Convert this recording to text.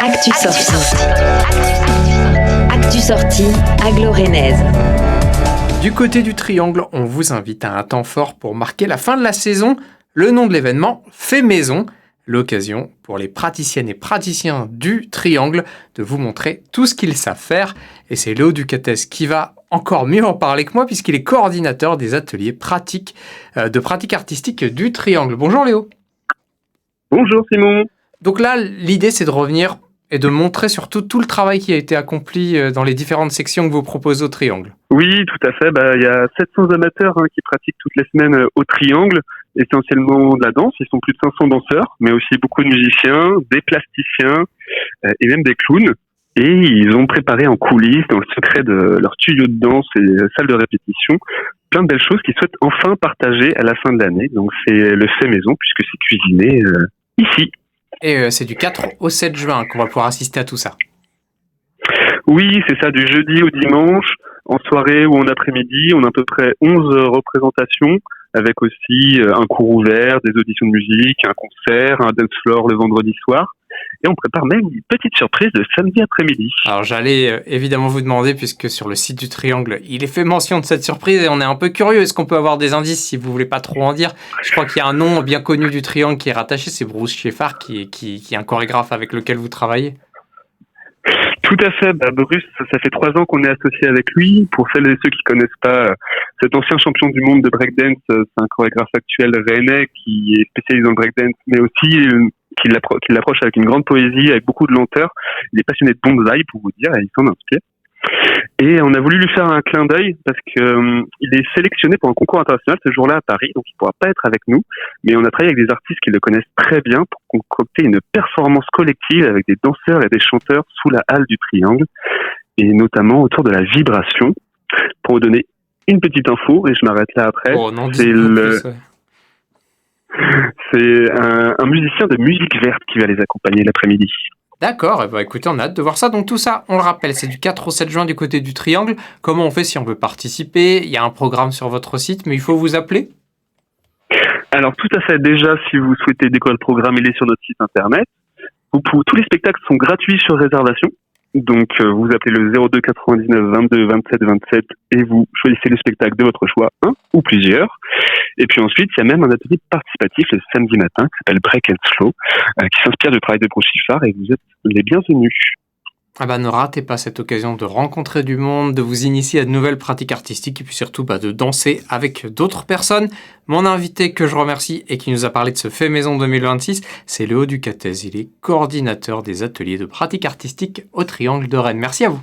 Actu sortie. Actu sortie, aglo-rennaise. Du côté du Triangle, on vous invite à un temps fort pour marquer la fin de la saison. Le nom de l'événement, Fait Maison. L'occasion pour les praticiennes et praticiens du Triangle de vous montrer tout ce qu'ils savent faire. Et c'est Léo Ducatès qui va encore mieux en parler que moi puisqu'il est coordinateur des ateliers de pratique artistique du Triangle. Bonjour Léo. Bonjour Simon. Donc là, l'idée c'est de revenir et de montrer surtout tout le travail qui a été accompli dans les différentes sections que vous proposez au Triangle. Oui, tout à fait. Il y a 700 amateurs qui pratiquent toutes les semaines au Triangle, essentiellement de la danse. Ils sont plus de 500 danseurs, mais aussi beaucoup de musiciens, des plasticiens et même des clowns. Et ils ont préparé en coulisses, dans le secret de leur studio de danse et salle de répétition, plein de belles choses qu'ils souhaitent enfin partager à la fin de l'année. Donc c'est le fait maison, puisque c'est cuisiné ici. Et c'est du 4 au 7 juin qu'on va pouvoir assister à tout ça. Oui, c'est ça, du jeudi au dimanche, en soirée ou en après-midi. On a à peu près 11 représentations, avec aussi un cours ouvert, des auditions de musique, un concert, un dance floor le vendredi soir. Et on prépare même une petite surprise le samedi après-midi. Alors j'allais évidemment vous demander, puisque sur le site du Triangle, il est fait mention de cette surprise et on est un peu curieux. Est-ce qu'on peut avoir des indices si vous voulez pas trop en dire? Je crois qu'il y a un nom bien connu du Triangle qui est rattaché, c'est Bruce Sheffard, qui est un chorégraphe avec lequel vous travaillez. Tout à fait. Bruce, ça fait 3 ans qu'on est associé avec lui. Pour celles et ceux qui connaissent pas, cet ancien champion du monde de breakdance, c'est un chorégraphe actuel rennais qui est spécialisé dans le breakdance, mais aussi qui l'approche avec une grande poésie, avec beaucoup de lenteur. Il est passionné de bonsaï, pour vous dire, et il s'en inspire. Et on a voulu lui faire un clin d'œil parce que il est sélectionné pour un concours international ce jour-là à Paris, donc il pourra pas être avec nous. Mais on a travaillé avec des artistes qui le connaissent très bien pour concocter une performance collective avec des danseurs et des chanteurs sous la halle du Triangle, et notamment autour de la vibration. Pour vous donner une petite info, et je m'arrête là après, c'est un musicien de musique verte qui va les accompagner l'après-midi. D'accord, écoutez, on a hâte de voir ça. Donc tout ça, on le rappelle, c'est du 4 au 7 juin du côté du Triangle. Comment on fait si on veut participer? Il y a un programme sur votre site, mais il faut vous appeler? Alors tout à fait, déjà si vous souhaitez découvrir le programme, il est sur notre site internet. Tous les spectacles sont gratuits sur réservation. Donc vous appelez le 02 99 22 27 27 et vous choisissez le spectacle de votre choix, un ou plusieurs. Et puis ensuite, il y a même un atelier participatif le samedi matin qui s'appelle Break and Slow, qui s'inspire du travail de Bruce Sheffard, et vous êtes les bienvenus. Ne ratez pas cette occasion de rencontrer du monde, de vous initier à de nouvelles pratiques artistiques et puis surtout de danser avec d'autres personnes. Mon invité que je remercie et qui nous a parlé de ce Fait Maison 2026, c'est Léo Ducatès. Il est coordinateur des ateliers de pratique artistique au Triangle de Rennes. Merci à vous.